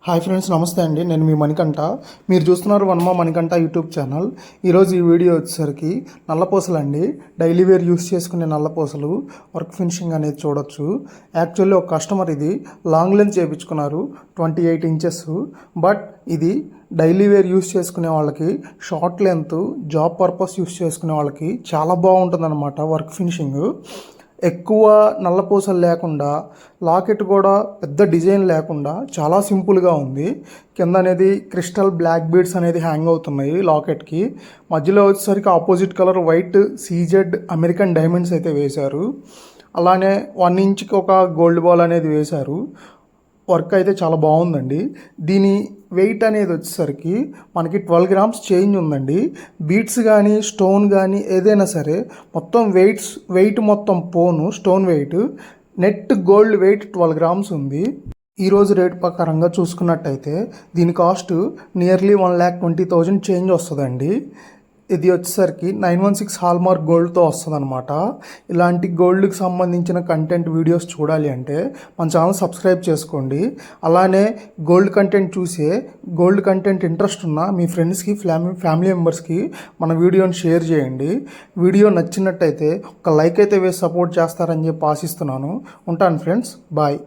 Hi friends, నమస్తే అండి. నేను మీ మణికంఠ. మీరు చూస్తున్నారు వన్మా మణికంఠ యూట్యూబ్ ఛానల్. ఈరోజు ఈ వీడియో వచ్చేసరికి నల్లపూసలు అండి. డైలీ వేర్ యూస్ చేసుకునే నల్లపూసలు వర్క్ ఫినిషింగ్ అనేది చూడొచ్చు. యాక్చువల్లీ ఒక కస్టమర్ ఇది లాంగ్ లెంత్ చేయించుకున్నారు, 28 ఇంచెస్. బట్ ఇది డైలీ వేర్ యూస్ చేసుకునే వాళ్ళకి, short length job purpose use చేసుకునే వాళ్ళకి చాలా బాగుంటుంది అన్నమాట వర్క్ ఫినిషింగ్. ఎక్కువ నల్లపూసలు లేకుండా, లాకెట్ కూడా పెద్ద డిజైన్ లేకుండా చాలా సింపుల్గా ఉంది. కింద అనేది క్రిస్టల్ బ్లాక్ బీడ్స్ అనేది హ్యాంగ్ అవుతున్నాయి లాకెట్కి. మధ్యలో వచ్చేసరికి opposite colour white CZ American diamonds అయితే వేశారు. అలానే 1 ఇంచ్కి ఒక గోల్డ్ బాల్ అనేది వేశారు. వర్క్ అయితే చాలా బాగుందండి. దీని వెయిట్ అనేది వచ్చేసరికి మనకి 12 గ్రామ్స్ చేంజ్ ఉందండి. బీట్స్ కానీ స్టోన్ కానీ ఏదైనా సరే మొత్తం వెయిట్ మొత్తం పోను stone weight, net gold weight 12 grams ఉంది. ఈరోజు రేట్ ప్రకారంగా చూసుకున్నట్టయితే దీని కాస్ట్ నియర్లీ 1,20,000 చేంజ్ వస్తుందండి. ఇది వచ్చేసరికి 916 హాల్మార్క్ గోల్డ్తో వస్తుంది అనమాట. ఇలాంటి గోల్డ్కి సంబంధించిన కంటెంట్ వీడియోస్ చూడాలి అంటే మన ఛానల్ సబ్స్క్రైబ్ చేసుకోండి. అలానే గోల్డ్ కంటెంట్ ఇంట్రెస్ట్ ఉన్న మీ ఫ్రెండ్స్కి, ఫ్యామిలీ మెంబర్స్కి మన వీడియోని షేర్ చేయండి. వీడియో నచ్చినట్టయితే ఒక లైక్ అయితే వేసి సపోర్ట్ చేస్తారని చెప్పి ఆశిస్తున్నాను. ఉంటాను ఫ్రెండ్స్, బాయ్.